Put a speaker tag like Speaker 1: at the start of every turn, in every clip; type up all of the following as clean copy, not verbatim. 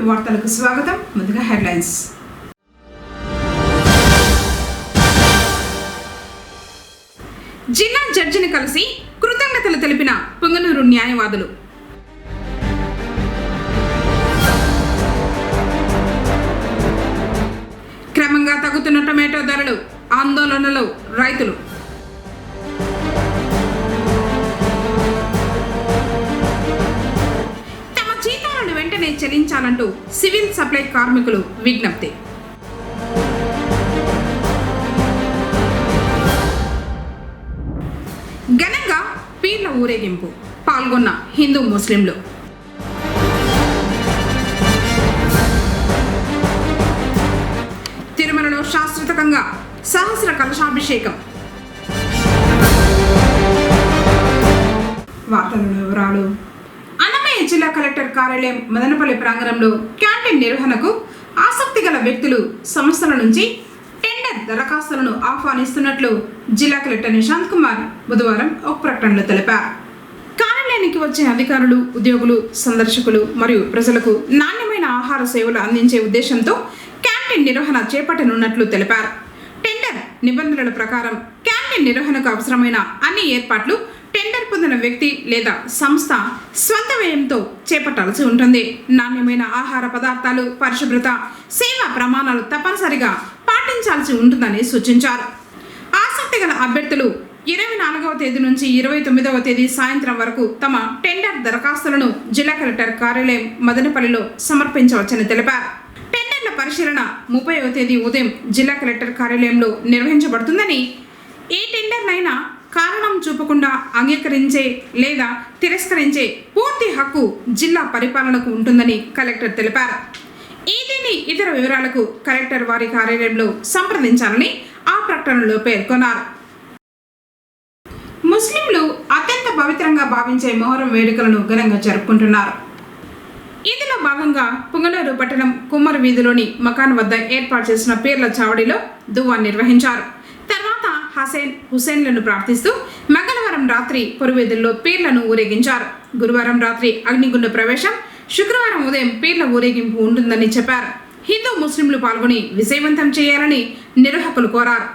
Speaker 1: వార్తలకు స్వాగతం. ముందుగా హెడ్లైన్స్. జిల్లా జడ్జిని కలిసి కృతజ్ఞతలు తెలిపిన పుంగనూరు న్యాయవాదులు. క్రమంగా తగ్గుతున్న టొమాటో ధరలు, ఆందోళనలో రైతులు. వెంటనే చెల్లించాలంటూ సివిల్ సప్లై కార్మికులు విజ్ఞప్తి. ఘనంగా పీర్ల ఊరేగింపు, పాల్గొన్న హిందూ ముస్లింలు. తిరుమలలో శాస్త్రోక్తంగా సహస్ర కలశాభిషేకం. వార్తల వివరాలు. జిల్లా కలెక్టర్ కార్యాలయం మదనపల్లి ప్రాంగణంలో క్యాంటీన్ నిర్వహణకు ఆసక్తి గల వ్యక్తులు, సంస్థల నుంచి టెండర్ దరఖాస్తులను ఆహ్వానిస్తున్నట్లు జిల్లా కలెక్టర్ నిశాంత్ కుమార్ బుధవారం ఒక ప్రకటనలో తెలిపారు. కార్యాలయానికి వచ్చే అధికారులు, ఉద్యోగులు, సందర్శకులు మరియు ప్రజలకు నాణ్యమైన ఆహార సేవలు అందించే ఉద్దేశంతో క్యాంటీన్ నిర్వహణ చేపట్టనున్నట్లు తెలిపారు. టెండర్ నిబంధనల ప్రకారం క్యాంటీన్ నిర్వహణకు అవసరమైన అన్ని ఏర్పాట్లు టెండర్ పొందిన వ్యక్తి లేదా సంస్థ స్వంత వ్యయంతో చేపట్టాల్సి ఉంటుంది. నాణ్యమైన ఆహార పదార్థాలు, పరిశుభ్రత, సేవా ప్రమాణాలు తప్పనిసరిగా పాటించాల్సి ఉంటుందని సూచించారు. ఆసక్తి గల అభ్యర్థులు 24వ తేదీ నుంచి 29వ తేదీ సాయంత్రం వరకు తమ టెండర్ దరఖాస్తులను జిల్లా కలెక్టర్ కార్యాలయం మదనపల్లిలో సమర్పించవచ్చని తెలిపారు. టెండర్ల పరిశీలన 30వ తేదీ ఉదయం జిల్లా కలెక్టర్ కార్యాలయంలో నిర్వహించబడుతుందని, ఏ టెండర్నైనా కారణం చూపకుండా అంగీకరించే లేదా తిరస్కరించే పూర్తి హక్కు జిల్లా పరిపాలనకు ఉంటుందని కలెక్టర్ తెలిపారు. దీని ఇతర వివరాలకు కలెక్టర్ వారి కార్యాలయంలో సంప్రదించాలని ఆ ప్రకటనలో పేర్కొన్నారు. ముస్లింలు అత్యంత పవిత్రంగా భావించే మొహరం వేడుకలను ఘనంగా జరుపుకుంటున్నారు. ఇందులో భాగంగా పుంగనూరు పట్టణం కుమ్మరి వీధిలోని మకాన్ వద్ద ఏర్పాటు చేసిన పీర్ల చావడిలో దువా నిర్వహించారు. తర్వాత హుసేన్లను ప్రార్థిస్తూ మంగళవారం రాత్రి పొరువేదుల్లో పీర్లను ఊరేగించారు. గురువారం రాత్రి అగ్నిగుండ ప్రవేశం, శుక్రవారం ఉదయం పీర్ల ఊరేగింపు ఉంటుందని చెప్పారు. హిందూ ముస్లింలు పాల్గొని విజయవంతం చేయాలని నిర్వాహకులు కోరారు.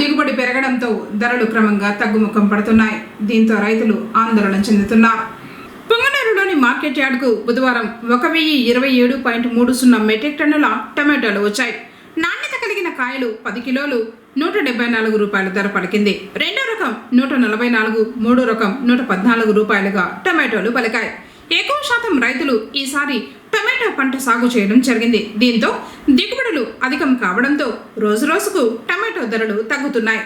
Speaker 1: దిగుబడి పెరగడంతో ధరలు క్రమంగా తగ్గుముఖం పడుతున్నాయి. దీంతో రైతులు ఆందోళన చెందుతున్నారు. పుంగనూరులోని మార్కెట్ యార్డుకు బుధవారం 1027.30 మెట్రిక్ టన్నుల టమాటాలు వచ్చాయి. నాణ్యత కలిగిన కాయలు 10 కిలోలు 174 రూపాయల ధర పలికింది. రెండో రకం 144, మూడో రకం 114 రూపాయలుగా టమాటోలు పలికాయి. ఎక్కువ శాతం రైతులు ఈసారి టొమాటో పంట సాగు చేయడం జరిగింది. దీంతో దిగుబడులు అధికం కావడంతో రోజురోజుకు టమాటో ధరలు తగ్గుతున్నాయి.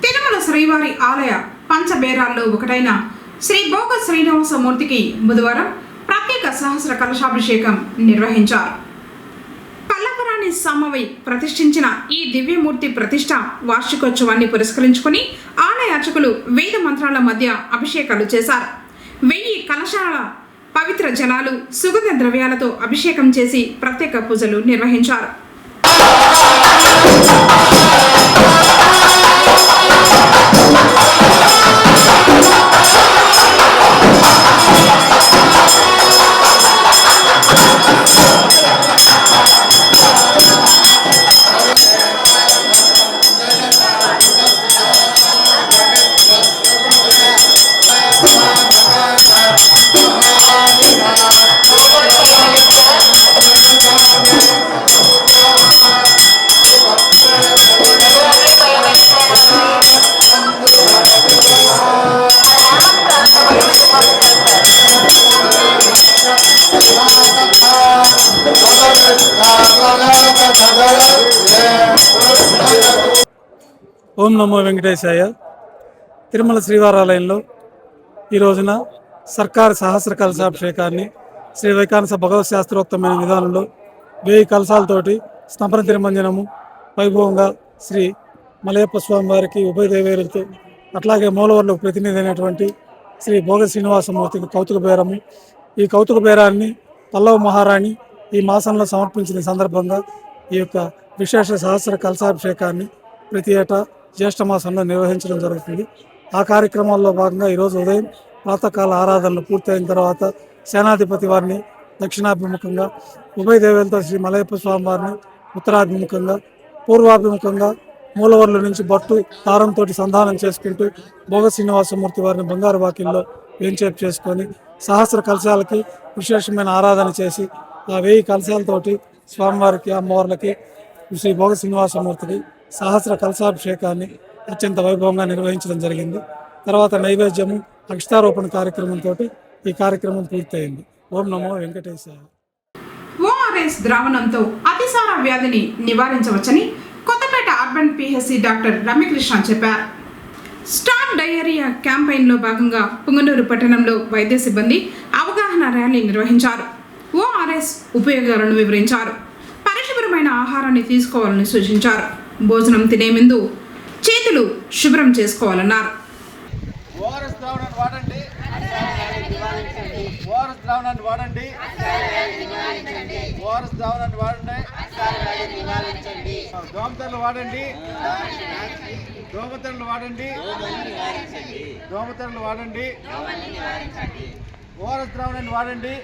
Speaker 1: తిరుమల శ్రీవారి ఆలయ పంచబేరాల్లో ఒకటైన శ్రీ భోగ శ్రీనివాసమూర్తికి బుధవారం ప్రత్యేక సహస్ర కలశాభిషేకం నిర్వహించారు. పల్లవరాణి సామవై ప్రతిష్ఠించిన ఈ దివ్యమూర్తి ప్రతిష్ట వార్షికోత్సవాన్ని పురస్కరించుకుని ఆలయ అర్చకులు వేద మంత్రాల మధ్య అభిషేకాలు చేశారు. 1000 కలశాల పవిత్ర జలాలు సుగంధ ద్రవ్యాలతో అభిషేకం చేసి ప్రత్యేక పూజలు నిర్వహించారు.
Speaker 2: ఓం నమో వెంకటేశాయ. తిరుమల శ్రీవారాలయంలో ఈ రోజున సర్కారు సహస్ర కలశాభిషేకాన్ని శ్రీ వైకానస భగవత్ శాస్త్రోక్తమైన విధానంలో 1000 కలశాలతోటి స్తంభన తిరుమంజనము వైభవంగా శ్రీ మలయప్ప స్వామి వారికి ఉభయ దేవేరులతో అట్లాగే మూలవర్లకు ప్రతినిధి అయినటువంటి శ్రీ భోగ శ్రీనివాసమూర్తికి కౌతుక బేరము. ఈ కౌతుక బేరాన్ని పల్లవ మహారాణి ఈ మాసంలో సమర్పించిన సందర్భంగా ఈ యొక్క విశేష సహస్ర కలశాభిషేకాన్ని ప్రతి ఏటా జ్యేష్ఠ మాసంలో నిర్వహించడం జరుగుతుంది. ఆ కార్యక్రమాల్లో భాగంగా ఈరోజు ఉదయం ప్రాతకాల ఆరాధనలు పూర్తయిన తర్వాత సేనాధిపతి వారిని దక్షిణాభిముఖంగా, ఉభయ దేవేలతో శ్రీ మలయప్ప స్వామి వారిని ఉత్తరాభిముఖంగా, పూర్వాభిముఖంగా మూలవర్ల నుంచి బట్టు దారంతో సంధానం చేసుకుంటూ భోగ శ్రీనివాసమూర్తి వారిని బంగారు వాకిల్లో వేంచేపు చేసుకొని సహస్ర కలశాలకి విశేషమైన ఆరాధన చేసి ఆ 1000 కలశాలతోటి స్వామివారికి, అమ్మవార్లకి, శ్రీ భోగ శ్రీనివాసమూర్తికి సహస్ర కలశాభిషేకాన్ని అత్యంత వైభవంగా నిర్వహించడం జరిగింది. తర్వాత నైవేద్యము, అక్షతారోపణ కార్యక్రమంతో ఈ కార్యక్రమం పూర్తయింది. ఓం నమో వెంకటేశాయ.
Speaker 1: ఓఆర్ఎస్ ద్రావణంతో అతిసార వ్యాధిని నివారించవచ్చని Kothapeta urban PHC doctor Ramyakrishna చెప్పారు. స్టాప్ డయేరియా క్యాంపెయిన్లో భాగంగా పుంగనూరు పట్టణంలో వైద్య సిబ్బంది అవగాహన ర్యాలీ నిర్వహించారు. ఓఆర్ఎస్ ఉపయోగాలను వివరించారు. పరిశుభ్రమైన ఆహారాన్ని తీసుకోవాలని సూచించారు. భోజనం తినే ముందు చేతులు శుభ్రం చేసుకోవాలన్నారు.
Speaker 3: దోమతెరలు వాడండి. ఓఆర్ఎస్ ద్రావణాన్ని వాడండి.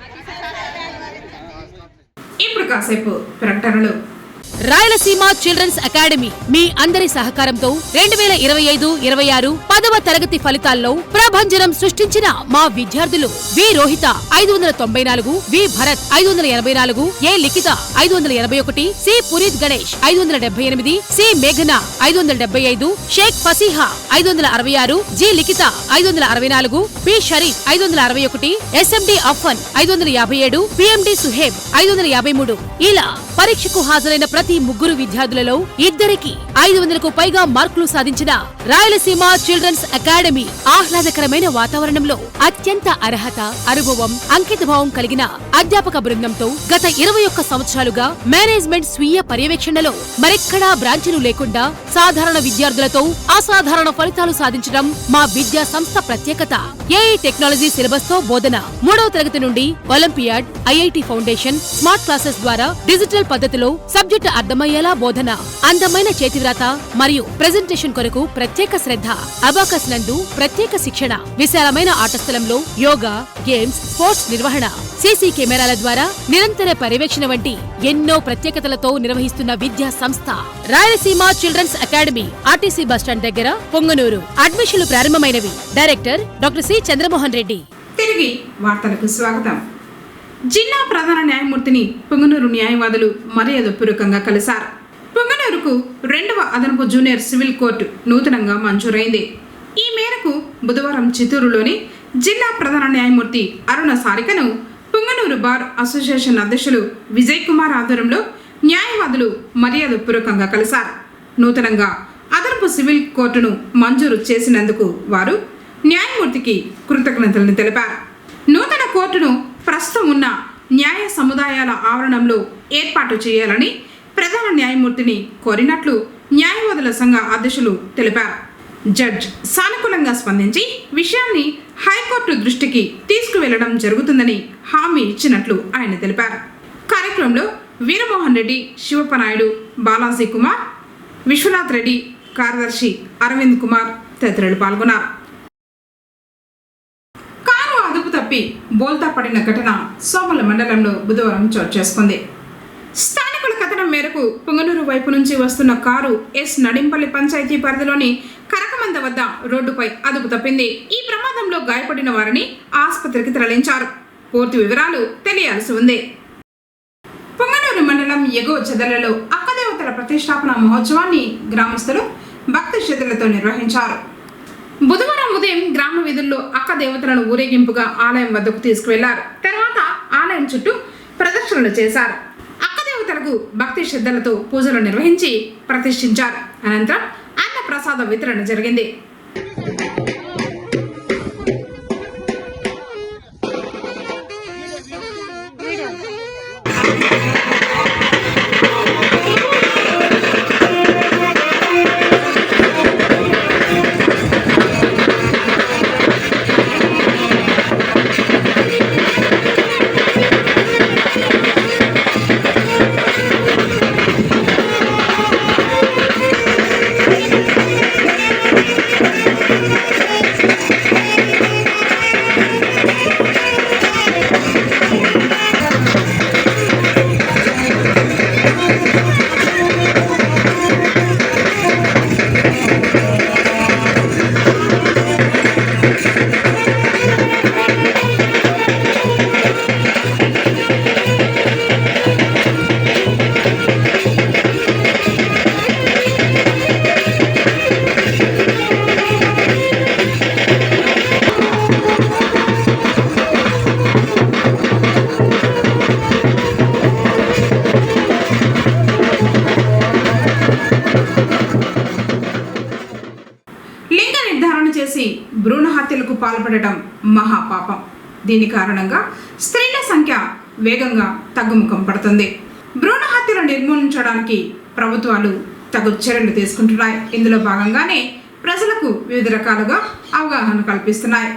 Speaker 1: ఇప్పుడు కాసేపు ప్రకటనలు.
Speaker 4: రాయలసీమ చిల్డ్రన్స్ అకాడమీ మీ అందరి సహకారంతో 2025-26 10వ తరగతి ఫలితాల్లో ప్రభంజనం సృష్టించిన మా విద్యార్థులు వి రోహిత 594, వి భరత్ 584, ఏ లిఖిత 581, సి పునీత్ గణేష్ 578, సి మేఘన 575, షేక్ ఫసీహా 566, జి లిఖిత 564, పి షరీఫ్ 561, ఎస్ఎండి అఫ్ఫన్ 557, పిఎండి సుహేబ్ 553. ఇలా పరీక్షకు హాజరైన ప్రతి ముగ్గురు విద్యార్థులలో ఇద్దరికి 500కు పైగా మార్కులు సాధించిన రాయలసీమ చిల్డ్రన్స్ అకాడమీ ఆహ్లాదకరమైన వాతావరణంలో అత్యంత అర్హత, అనుభవం, అంకితభావం కలిగిన అధ్యాపక బృందంతో గత 21 సంవత్సరాలుగా మేనేజ్మెంట్ స్వీయ పర్యవేక్షణలో మరెక్కడా బ్రాంచీలు లేకుండా సాధారణ విద్యార్థులతో అసాధారణ ఫలితాలు సాధించడం మా విద్యా సంస్థ ప్రత్యేకత. ఏఐ టెక్నాలజీ సిలబస్ తో బోధన, 3వ తరగతి నుండి olympiad, IIT foundation, smart classes ద్వారా డిజిటల్ పద్ధతిలో సబ్జెక్టు అర్థమయ్యేలా బోధన, అందమైన చేతివ్రాత మరియు ప్రెజెంటేషన్ కొరకు ప్రత్యేక శ్రద్ధ, అబాకస్ నందు ప్రత్యేక శిక్షణ, విశాలమైన ఆట స్థలంలో యోగా, గేమ్స్, స్పోర్ట్స్ నిర్వహణ, సీసీ కెమెరాల ద్వారా నిరంతర పర్యవేక్షణ వంటి ఎన్నో ప్రత్యేకతలతో నిర్వహిస్తున్న విద్యా సంస్థ Rayalaseema children's academy, RTC bus stand దగ్గర, పొంగనూరు. అడ్మిషన్లు ప్రారంభమైనవి. Director doctor C Chandramohan Reddy.
Speaker 1: తిరిగి వార్తలకు స్వాగతం. జిల్లా ప్రధాన న్యాయమూర్తిని పుంగనూరు న్యాయవాదులు మర్యాదపూర్వకంగా కలిశారు. పుంగనూరుకు 2వ అదనపు జూనియర్ సివిల్ కోర్టు నూతనంగా మంజూరైంది. ఈ మేరకు బుధవారం చిత్తూరులోని జిల్లా ప్రధాన న్యాయమూర్తి అరుణ సారికను పుంగనూరు బార్ అసోసియేషన్ అధ్యక్షులు విజయ్ కుమార్ ఆధ్వర్యంలో న్యాయవాదులు మర్యాదపూర్వకంగా కలిశారు. నూతనంగా అదనపు సివిల్ కోర్టును మంజూరు చేసినందుకు వారు న్యాయమూర్తికి కృతజ్ఞతలను తెలిపారు. నూతన కోర్టును ప్రస్తుతం ఉన్న న్యాయ సముదాయాల ఆవరణంలో ఏర్పాటు చేయాలని ప్రధాన న్యాయమూర్తిని కోరినట్లు న్యాయవాదుల సంఘ అధ్యక్షులు తెలిపారు. జడ్జ్ సానుకూలంగా స్పందించి విషయాన్ని హైకోర్టు దృష్టికి తీసుకువెళ్లడం జరుగుతుందని హామీ ఇచ్చినట్లు ఆయన తెలిపారు. కార్యక్రమంలో వీరమోహన్ రెడ్డి, శివప్పనాయుడు, బాలాజీ కుమార్, విశ్వనాథ్ రెడ్డి, కార్యదర్శి అరవింద్ కుమార్ తదితరులు పాల్గొన్నారు. కారు అదుపు తప్పి బోల్తా పడిన ఘటన సోమల మండలంలో బుధవారం చోటు చేసుకుంది. స్థానికుల కథనం మేరకు పుంగనూరు వైపు నుంచి వస్తున్న కారు ఎస్ నడింపల్లి పంచాయతీ పరిధిలోని కరకమంద వద్ద రోడ్డుపై అదుపు తప్పింది. ఈ ప్రమాదంలో గాయపడిన వారిని ఆసుపత్రికి తరలించారు. పూర్తి వివరాలు తెలియాల్సి ఉంది. పుంగనూరు మండలం ఎగువ చెదలలో అక్కదేవతల ప్రతిష్టాపన మహోత్సవాన్ని గ్రామస్తులు భక్తి శ్రద్ధలతో నిర్వహించారు. బుధవారం ఉదయం గ్రామ వీధుల్లో అక్క దేవతలను ఊరేగింపుగా ఆలయం వద్దకు తీసుకువెళ్లారు. తర్వాత ఆలయం చుట్టూ ప్రదక్షిణలు చేశారు. అక్కదేవతలకు భక్తి శ్రద్ధలతో పూజలు నిర్వహించి ప్రతిష్ఠించారు. అనంతరం అన్న ప్రసాద వితరణ జరిగింది. భ్రూణ హత్యలకు పాల్పడటం మహాపాపం. దీని కారణంగా స్త్రీల సంఖ్య వేగంగా తగ్గుముఖం పడుతుంది. భ్రూణ హత్యలు నిర్మూలించడానికి ప్రభుత్వాలు తగు చర్యలు తీసుకుంటున్నాయి. ఇందులో భాగంగానే ప్రజలకు వివిధ రకాలుగా అవగాహన కల్పిస్తున్నాయి.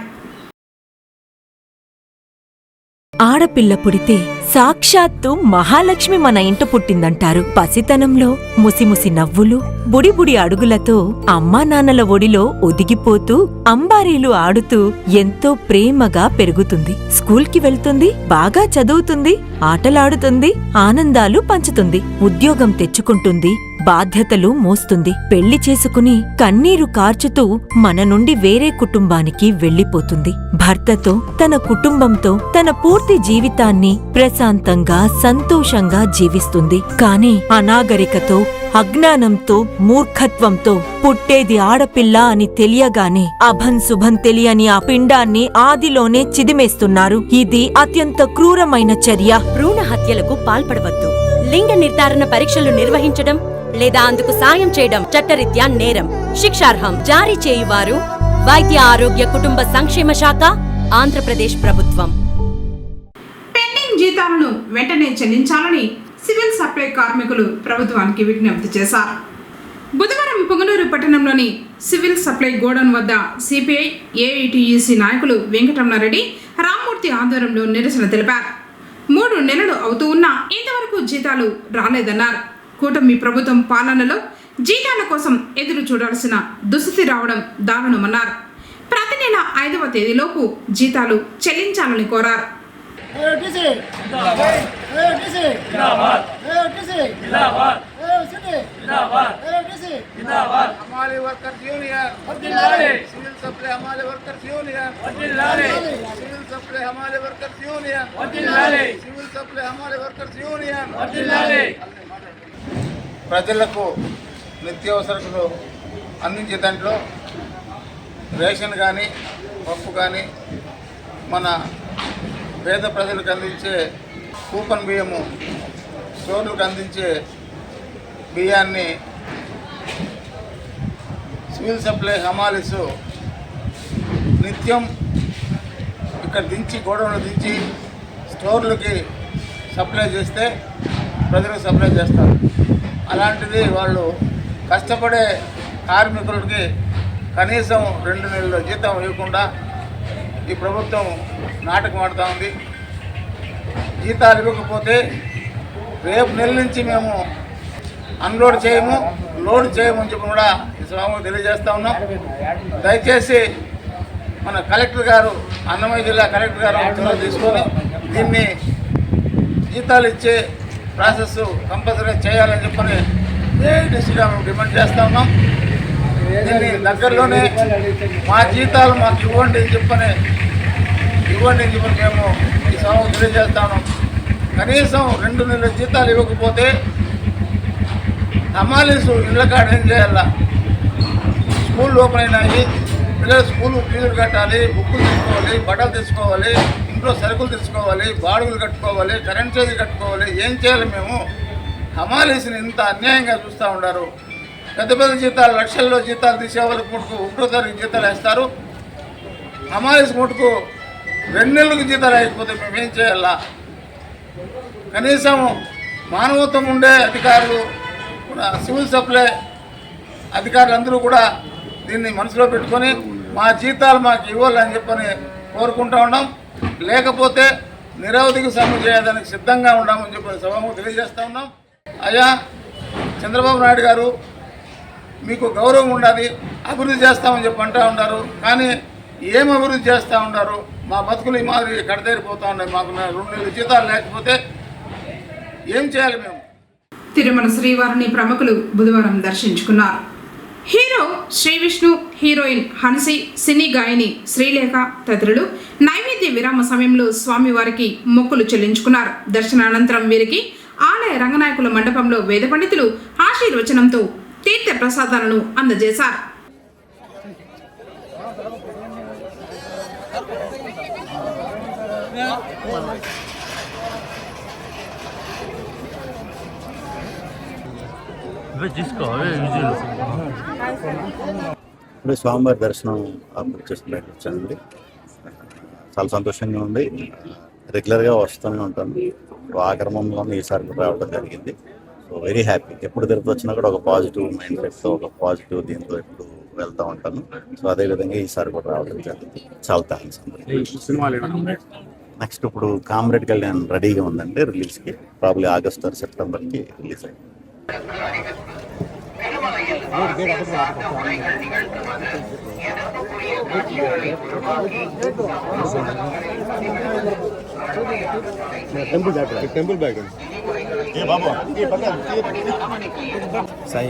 Speaker 5: ఆడపిల్ల పుడితే సాక్షాత్తు మహాలక్ష్మి మన ఇంట పుట్టిందంటారు. పసితనంలో ముసిముసి నవ్వులు, బుడిబుడి అడుగులతో అమ్మా నాన్నల ఒడిలో ఒదిగిపోతూ అంబారీలు ఆడుతూ ఎంతో ప్రేమగా పెరుగుతుంది. స్కూల్కి వెళ్తుంది, బాగా చదువుతుంది, ఆటలాడుతుంది, ఆనందాలు పంచుతుంది, ఉద్యోగం తెచ్చుకుంటుంది, బాధ్యతలు మోస్తుంది. పెళ్లి చేసుకుని కన్నీరు కార్చుతూ మన నుండి వేరే కుటుంబానికి వెళ్లిపోతుంది. భర్తతో, తన కుటుంబంతో తన పూర్తి జీవితాన్ని ప్రశాంతంగా సంతోషంగా జీవిస్తుంది. కాని అనాగరికతో, అజ్ఞానంతో, మూర్ఖత్వంతో పుట్టేది ఆడపిల్ల అని తెలియగానే అభం శుభం తెలియని ఆ పిండాన్ని ఆదిలోనే చిదిమేస్తున్నారు. ఇది అత్యంత క్రూరమైన చర్య.
Speaker 6: భ్రూణ హత్యలకు పాల్పడవద్దు. లింగ నిర్ధారణ పరీక్షలు నిర్వహించడం లేదా అందుకు సాయం చేయడం చట్టరీత్యా నేరం, శిక్షార్హం. జారీ చేయువారు వైద్య ఆరోగ్య కుటుంబ సంక్షేమ శాఖ, ఆంధ్రప్రదేశ్ ప్రభుత్వం.
Speaker 1: పెండింగ్ జీతాలను వెంటనే చెల్లించాలని సివిల్ సప్లై కార్మికులు ప్రభుత్వానికి విజ్ఞప్తి చేశారు. బుధవారం పుంగనూరు పట్టణంలోని సివిల్ సప్లై గోడౌన్ వద్ద సిపిఐ, ఏఐటియుసి నాయకులు వెంకటరమణారెడ్డి, రామ్మూర్తి ఆధ్వర్యంలో నిరసన తెలిపారు. 3 నెలలు అవుతూ ఉన్నా ఇంతవరకు జీతాలు రాలేదన్నారు. కూటమి ప్రభుత్వం పాలనలో జీతాల కోసం ఎదురు చూడాల్సిన దుస్థితి రావడం దారుణమన్నారు. ప్రతి నెల 5వ తేదీలోపు జీతాలు చెల్లించాలని కోరారు.
Speaker 3: हमारे worker union civil supply Hamali workers union, civil supply Hamali workers union, civil supply Hamali workers union. ప్రజలకు నిత్యావసరకులు అందించే దాంట్లో రేషన్ కానీ పప్పు కానీ మన పేద ప్రజలకు అందించే కూపన్ బియ్యము స్టోర్లకు అందించే బియ్యాన్ని సివిల్ సప్లై హమాలీసు నిత్యం ఇక్కడ దించి గోడౌన్లు దించి స్టోర్లకి సప్లై చేస్తే ప్రజలకు సప్లై చేస్తారు. అలాంటిది వాళ్ళు కష్టపడే కార్మికులకి కనీసం 2 నెలల జీతం ఇవ్వకుండా ఈ ప్రభుత్వం నాటకం ఆడుతూ ఉంది. జీతాలు ఇవ్వకపోతే రేపు నెల నుంచి మేము అన్లోడ్ చేయము, లోడ్ చేయమని చెప్పి కూడా ఈ సభకు తెలియజేస్తూ ఉన్నాం. దయచేసి మన కలెక్టర్ గారు, అన్నమయ్య జిల్లా కలెక్టర్ గారు చొరవ తీసుకొని దీన్ని జీతాలు ఇచ్చే ప్రాసెస్ కంపల్సరీ చేయాలని చెప్పని ఏఐటీసీగా మేము డిమాండ్ చేస్తూ ఉన్నాం. దీన్ని దగ్గరలోనే మా జీతాలు మాకు ఇవ్వండి అని చెప్పని మేము ఈ సభకు తెలియజేస్తా ఉన్నాం. కనీసం 2 నెలల జీతాలు ఇవ్వకపోతే హమాలీసు ఇళ్ళ కాడ ఏం చేయాలా? స్కూల్ ఓపెన్ అయినాయి, పిల్లలు స్కూల్ ఫీజులు కట్టాలి, బుక్కులు తీసుకోవాలి, బట్టలు తీసుకోవాలి, ఇంట్లో సరుకులు తీసుకోవాలి, బాడుగులు కట్టుకోవాలి, కరెంట్ ఛార్జీలు కట్టుకోవాలి. ఏం చేయాలి? మేము హమాలీసుని ఇంత అన్యాయంగా చూస్తూ ఉన్నారు. పెద్ద పెద్ద జీతాలు, లక్షల్లో జీతాలు తీసే వాళ్ళకి ముట్టుకు 1వ తారీఖు జీతాలు వేస్తారు. హమాలీసు ముట్టుకు 2 నెలలకు జీతాలు వేయకపోతే మేమేం చేయాలా? కనీసం మానవత్వం ఉండే అధికారులు, సివిల్ సప్లై అధికారులందరూ కూడా దీన్ని మనసులో పెట్టుకొని మా జీతాలు మాకు ఇవ్వాలని చెప్పని కోరుకుంటూ ఉన్నాం. లేకపోతే నిరవధిక సమ్మె చేయడానికి సిద్ధంగా ఉన్నామని చెప్పి సభకు తెలియజేస్తూ ఉన్నాం. అయ్యా చంద్రబాబు నాయుడు గారు, మీకు గౌరవం ఉండాలి, అభివృద్ధి చేస్తామని చెప్పి అంటూ ఉన్నారు. కానీ ఏం అభివృద్ధి చేస్తూ ఉన్నారు? మా బతుకులు ఈ మాదిరి కడతేరిపోతూ ఉన్నాయి. మాకు 2 నెలల జీతాలు లేకపోతే ఏం చేయాలి మేము?
Speaker 1: తిరుమల శ్రీవారిని ప్రముఖులు బుధవారం దర్శించుకున్నారు. హీరో శ్రీ విష్ణు, హీరోయిన్ హన్సి, సినీ గాయని శ్రీలేఖ తదితరులు నైవేద్య విరామ సమయంలో స్వామివారికి మొక్కులు చెల్లించుకున్నారు. దర్శనానంతరం వీరికి ఆలయ రంగనాయకుల మండపంలో వేద పండితులు ఆశీర్వచనంతో తీర్థ ప్రసాదాలను అందజేశారు.
Speaker 7: ఇప్పుడు స్వామివారి దర్శనం వచ్చానండి. చాలా సంతోషంగా ఉంది. రెగ్యులర్గా వస్తూనే ఉంటాను. ఆ క్రమంలో ఈసారి రావడం జరిగింది. So very happy. ఎప్పుడు తిరుపతి వచ్చినా కూడా ఒక పాజిటివ్ మైండ్ సెట్తో, ఒక పాజిటివ్ దీంతో ఎప్పుడు వెళ్తూ ఉంటాను. సో అదేవిధంగా ఈసారి కూడా రావడం జరిగింది. చాలా థ్యాంక్స్. నెక్స్ట్ ఇప్పుడు కామ్రేడ్ కళ్యాణ్ రెడీగా ఉందండి రిలీజ్కి. ప్రాబ్లీ ఆగస్ట్ ఆర్ సెప్టెంబర్కి రిలీజ్ అయింది.
Speaker 3: టెంపుల్ బ్యాగ్
Speaker 7: సాయి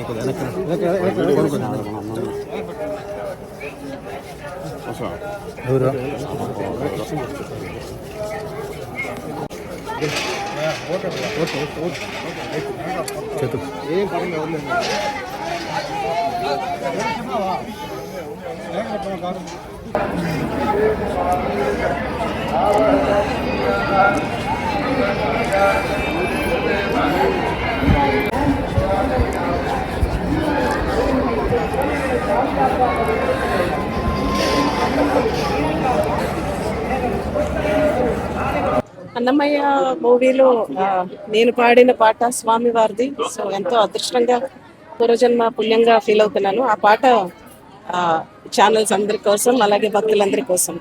Speaker 3: ఏం పరంగా ఉంది.
Speaker 8: అన్నమయ్య మూవీలో నేను పాడిన పాట స్వామి వారిది. సో ఎంతో అదృష్టంగా, పూర్వజన్మ పుణ్యంగా ఫీల్ అవుతున్నాను. ఆ పాట ఛానల్స్ అందరి కోసం, అలాగే భక్తులందరి కోసం.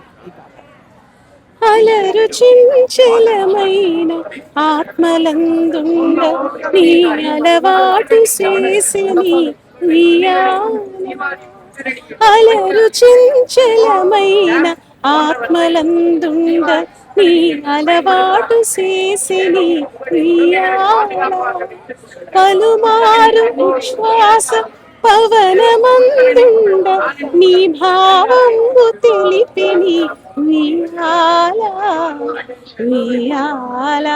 Speaker 8: అలరు చించలమైన ఆత్మలందుండ నీ అలవాటు చేసిని అలరు చించలమైన ఆత్మలందుండ నీ అలవాటు చేసిని పలుమారు విశ్వాస పవనమందుండ నీ భావంబు తెలిపిని ఉయ్యాల ఉయ్యాల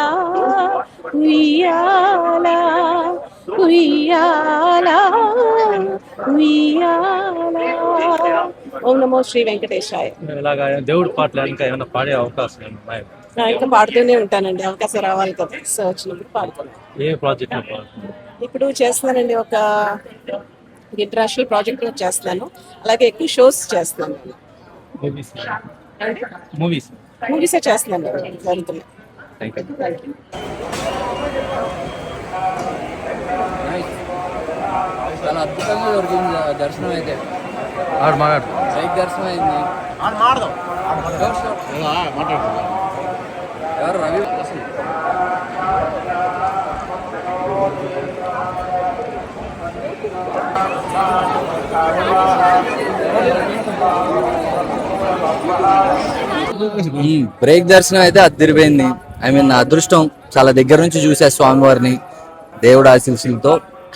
Speaker 8: ఉయ్యాల ఉయ్యాల ఉయ్యాల. ఓం నమో శ్రీ వెంకటేశాయ.
Speaker 9: ఇలాగా దేవుడి పాటలు ఇంకా ఏమైనా పాడే అవకాశం ఉన్నాయి?
Speaker 8: ఇంకా పాడుతూనే ఉంటానండి, అవకాశం రావాలి కదా, సో వచ్చినప్పుడు పాడుతాను.
Speaker 9: ఏ ప్రాజెక్ట్?
Speaker 8: ఇప్పుడు చేస్తున్నానండి, ఒక ఇంటర్నేషనల్ ప్రాజెక్ట్ చేస్తున్నాను, అలాగే ఎక్కువ షోస్ చేస్తున్నాను. మూవీసే చేస్తున్నాను జరుగుతున్నాయి.
Speaker 10: చాలా అద్భుతంగా దొరికింది దర్శనం అయితే. బైక్ దర్శనం అయింది. ఎవరు రవి బ్రేక్ దర్శనం అయితే అదిరిపోయింది. ఐ మీన్ అదృష్టం, చాలా దగ్గర నుంచి చూసే స్వామివారిని. దేవుడు ఆశీస్సులతో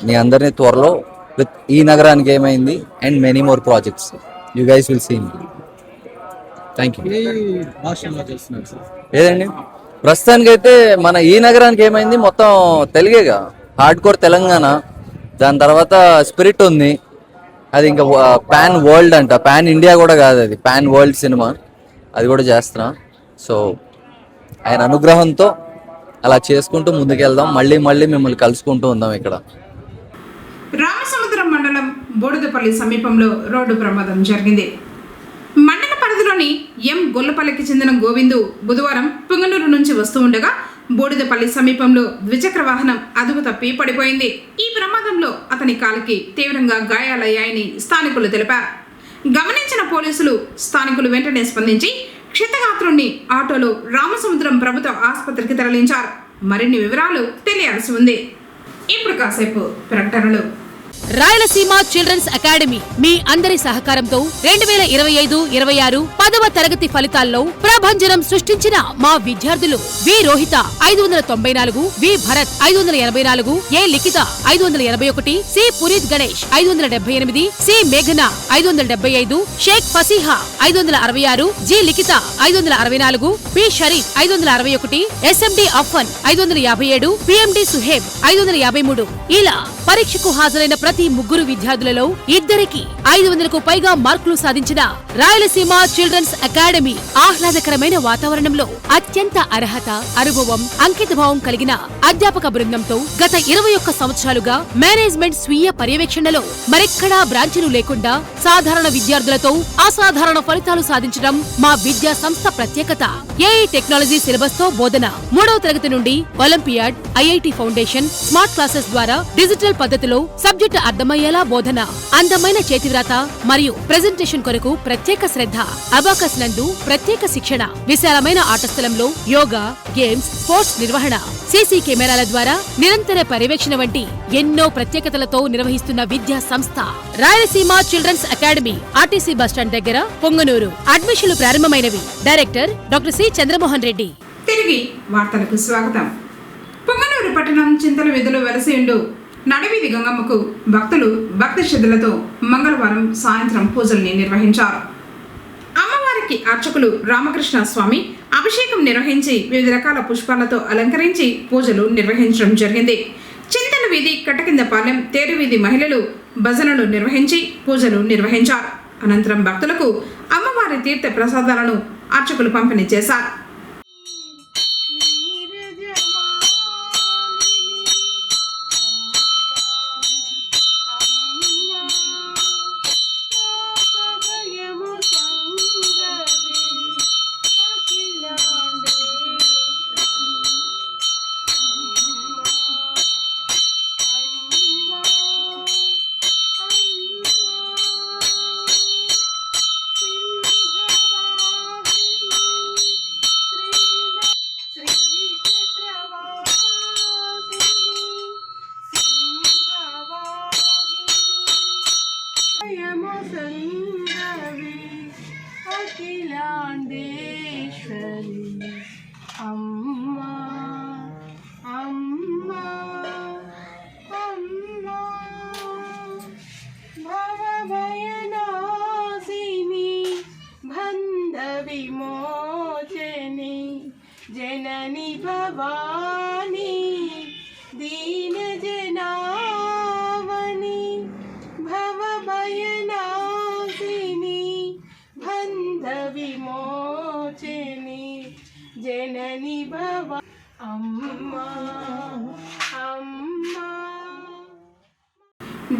Speaker 10: మీ అందరినీ త్వరలో విత్ ఈ నగరానికి ఏమైంది and many more projects you guys will see. Thank you. ఏదండి ప్రస్తుతానికైతే మన ఈ నగరానికి ఏమైంది మొత్తం తెలుగేగా, హార్డ్ కోర్ తెలంగాణ. దాని తర్వాత స్పిరిట్ ఉంది, అది ఇంకా పాన్ వరల్డ్ అంట, పాన్ ఇండియా కూడా కాదు, అది పాన్ వరల్డ్ సినిమా, అది కూడా చేస్తున్నా. సో ఆయన అనుగ్రహంతో అలా చేసుకుంటూ ముందుకెళ్దాం, మళ్ళీ మళ్ళీ మిమ్మల్ని కలుసుకుంటూ ఉందాం. ఇక్కడ
Speaker 1: రామసముద్రం మండలం బోడిదపల్లి సమీపంలో రోడ్డు ప్రమాదం జరిగింది. మండల పరిధిలోని ఎం గొల్లపల్లికి చెందిన గోవిందు బుధవారం పుంగనూరు నుంచి వస్తూ ఉండగా బోడిదపల్లి సమీపంలో ద్విచక్ర వాహనం అదుపు తప్పి పడిపోయింది. ఈ ప్రమాదంలో అతని కాలికి తీవ్రంగా గాయాలయ్యాయని స్థానికులు తెలిపారు. గమనించిన పోలీసులు స్థానికులు వెంటనే స్పందించి క్షతగాత్రుణ్ణి ఆటోలో రామసముద్రం ప్రభుత్వ ఆసుపత్రికి తరలించారు. మరిన్ని వివరాలు తెలియాల్సి ఉంది. ఇప్పుడు కాసేపు ప్రకటనలు.
Speaker 4: రాయలసీమ చిల్డ్రన్స్ అకాడమీ మీ అందరి సహకారంతో 2025-26 10వ తరగతి ఫలితాల్లో ప్రభంజనం సృష్టించిన మా విద్యార్థులు వి రోహిత 594, వి భరత్ 584, ఏ లిఖిత 581, సి పునీత్ గణేష్ 578, సి మేఘన 575, షేక్ ఫసీహా 566, జి లిఖిత 564, పి షరీఫ్ 561, ఎస్ఎండి అఫ్వన్ 557, పిఎండి సుహేబ్ 553. ఇలా పరీక్షకు హాజరైన ప్రతి ముగ్గురు విద్యార్థులలో ఇద్దరికి 500కు పైగా మార్కులు సాధించిన రాయలసీమ చిల్డ్రన్స్ అకాడమీ ఆహ్లాదకరమైన వాతావరణంలో అత్యంత అర్హత, అనుభవం, అంకితభావం కలిగిన అధ్యాపక బృందంతో గత 21 సంవత్సరాలుగా మేనేజ్మెంట్ స్వీయ పర్యవేక్షణలో మరెక్కడా బ్రాంచీలు లేకుండా సాధారణ విద్యార్థులతో అసాధారణ ఫలితాలు సాధించడం మా విద్యా సంస్థ ప్రత్యేకత. ఏఐ టెక్నాలజీ సిలబస్ తో బోధన, 3వ తరగతి నుండి olympiad, IIT foundation, smart classes ద్వారా డిజిటల్ పద్ధతిలో సబ్జెక్టు అర్థమయ్యేలా బోధన, అందమైన చేతివ్రాత మరియు ప్రెజెంటేషన్ కొరకు ప్రత్యేక శ్రద్ధ, అబాకస్ నందు ప్రత్యేక శిక్షణ, విశాలమైన ఆట స్థలంలో యోగా, గేమ్స్, స్పోర్ట్స్ నిర్వహణ, సీసీ కెమెరాల ద్వారా నిరంతర పర్యవేక్షణ వంటి ఎన్నో ప్రత్యేకతలతో నిర్వహిస్తున్న విద్యా సంస్థ Rayalaseema children's academy, RTC bus stand దగ్గర, పొంగనూరు. అడ్మిషన్లు ప్రారంభమైనవి. Director doctor C Chandramohan Reddy.
Speaker 1: తిరిగి వార్తలకు స్వాగతం. పొంగనూరు పట్టణం చింతల వీధిలో వెలసియుండు నడివీధి గంగమ్మకు భక్తులు భక్తి శ్రద్ధలతో మంగళవారం సాయంత్రం పూజల్ని నిర్వహించారు. అమ్మవారికి అర్చకులు రామకృష్ణ స్వామి అభిషేకం నిర్వహించి వివిధ రకాల పుష్పాలతో అలంకరించి పూజలు నిర్వహించడం జరిగింది. చింతల వీధి కట్టకిందపాలెం తేరువీధి మహిళలు భజనలు నిర్వహించి పూజలు నిర్వహించారు. అనంతరం భక్తులకు అమ్మవారి తీర్థ ప్రసాదాలను అర్చకులు పంపిణీ చేశారు.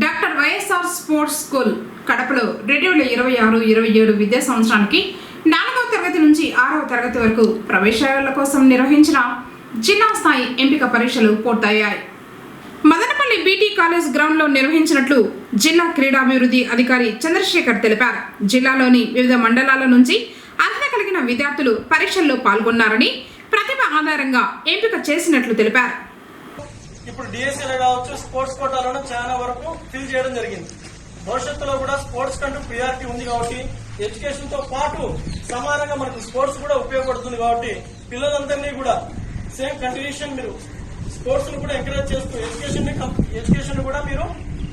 Speaker 1: డాక్టర్ వైఎస్ఆర్ స్పోర్ట్స్ స్కూల్ కడపలో 2026-27 విద్యా సంవత్సరానికి 4వ తరగతి నుంచి 6వ తరగతి వరకు ప్రవేశాల కోసం నిర్వహించిన జిల్లా స్థాయి ఎంపిక పరీక్షలు పూర్తయ్యాయి. మదనపల్లి బీటీ కాలేజ్ గ్రౌండ్లో నిర్వహించినట్లు జిల్లా క్రీడాభివృద్ధి అధికారి చంద్రశేఖర్ తెలిపారు. జిల్లాలోని వివిధ మండలాల నుంచి అర్హత కలిగిన విద్యార్థులు పరీక్షల్లో పాల్గొన్నారని, ప్రతిభ ఆధారంగా ఎంపిక చేసినట్లు తెలిపారు.
Speaker 11: ఇప్పుడు డిఎస్సీలో కావచ్చు, స్పోర్ట్స్ కోటాలోనే చాలా వరకు ఫిల్ చేయడం జరిగింది. భవిష్యత్తులో కూడా స్పోర్ట్స్ కంటూ ప్రియారిటీ ఉంది కాబట్టి ఎడ్యుకేషన్ తో పాటు సమానంగా మనకు స్పోర్ట్స్ కూడా ఉపయోగపడుతుంది కాబట్టి పిల్లలందరినీ కూడా సేమ్ కంటిన్యూషన్ మీరు స్పోర్ట్స్ ను కూడా ఎంకరేజ్ చేస్తూ ఎడ్యుకేషన్ కూడా మీరు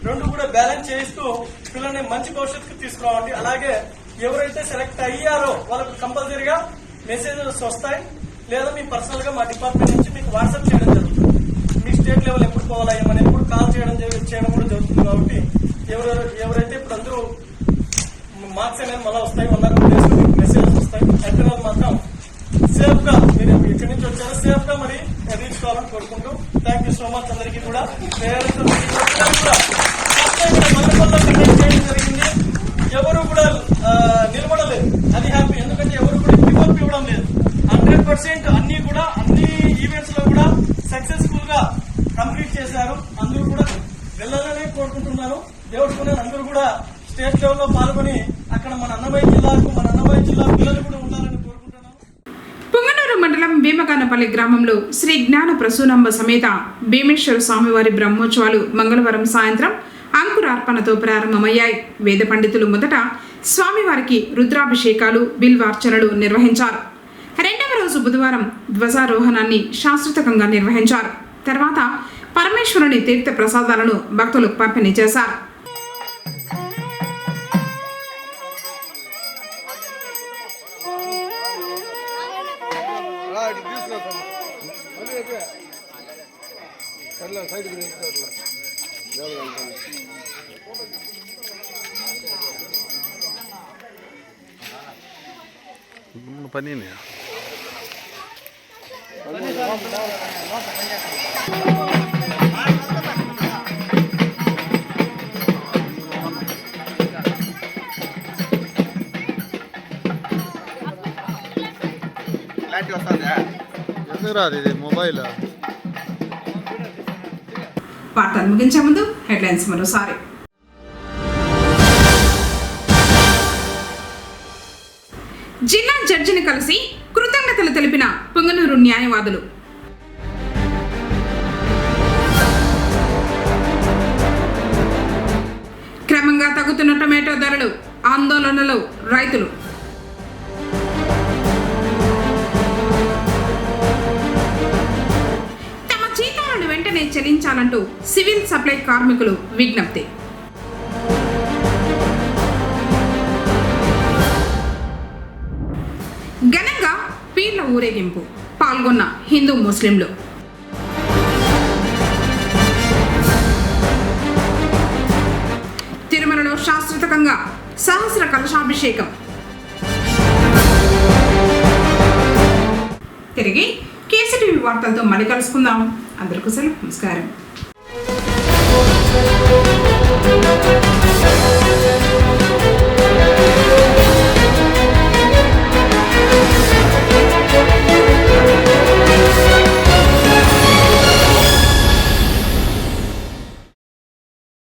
Speaker 11: రెండు కూడా బ్యాలెన్స్ చేస్తూ పిల్లల్ని మంచి భవిష్యత్తుకు తీసుకురావండి. అలాగే ఎవరైతే సెలెక్ట్ అయ్యారో వాళ్ళకు కంపల్సరీగా మెసేజెస్ వస్తాయి, లేదా మీ పర్సనల్ గా మా డిపార్ట్మెంట్ నుంచి మీకు వాట్సాప్ చేయడం జరుగుతుంది. మీ స్టేట్ లెవెల్ ఎప్పుడు పోవాలా ఏమని ఎప్పుడు కాల్ చేయడం కూడా జరుగుతుంది. కాబట్టి ఎవరైతే ఇప్పుడు అందరూ మార్క్స్ అనేది మళ్ళీ వస్తాయి, 1 or 2 days లో మీకు మెసేజెస్ వస్తాయి. అయితే మాత్రం సేఫ్ గా మీరు ఎక్కడి నుంచి వచ్చారో సేఫ్ గా మరి రీచ్ కావాలని కోరుకుంటూ థ్యాంక్ యూ సో మచ్. అందరికీ కూడా చేయడం జరిగింది. ఎవరు కూడా నిలబడలేదు, అది హ్యాపీ. ఎందుకంటే ఎవరు కూడా గివప్ ఇవ్వడం లేదు. 100% అన్ని ఈవెంట్స్ లో కూడా సక్సెస్ఫుల్ గా కంప్లీట్ చేశారు. అందరూ కూడా వెళ్ళాలని కోరుకుంటున్నాను. దేవుడుకునే అందరూ కూడా స్టేట్ లెవెల్లో పాల్గొని అక్కడ మన అన్నమయ్య జిల్లా పిల్లలు కూడా ఉండాలని కోరుకుంటున్నాను.
Speaker 1: పుంగనూరు మండలం భీమకానపల్లి గ్రామంలో శ్రీ జ్ఞాన ప్రసూనంబ సమేత భీమేశ్వర స్వామివారి బ్రహ్మోత్సవాలు మంగళవారం సాయంత్రం అంకురార్పణతో ప్రారంభమయ్యాయి. వేద పండితులు మొదట స్వామివారికి రుద్రాభిషేకాలు, బిల్వార్చనలు నిర్వహించారు. 2వ రోజు బుధవారం ధ్వజారోహణాన్ని శాస్త్రోక్తంగా నిర్వహించారు. తర్వాత పరమేశ్వరుని తీర్థ ప్రసాదాలను భక్తులకు పంపిణీ చేశారు.
Speaker 12: పని ఎందుకు రాదు ఇది మొబైల్.
Speaker 1: వార్తలు ముగించే ముందు హెడ్లైన్స్ మరోసారి. జిల్లా జడ్జిని కలిసి కృతజ్ఞతలు తెలిపిన పుంగనూరు న్యాయవాదులు. క్రమంగా తగ్గుతున్న టొమాటో ధరలు, ఆందోళనలో రైతులు. తమ జీతాలను వెంటనే చెల్లించాలంటూ సివిల్ సప్లై కార్మికులు విజ్ఞప్తి. ఘనంగా పీర్ల ఊరేగింపు, పాల్గొన్న హిందూ ముస్లింలు. తిరుమలలో శాస్త్రోక్తంగా సహస్ర కలశాభిషేకం. తిరిగి కేసీటీవీ వార్తలతో మళ్ళీ కలుసుకుందాం. అందరికీ సెలవు, నమస్కారం.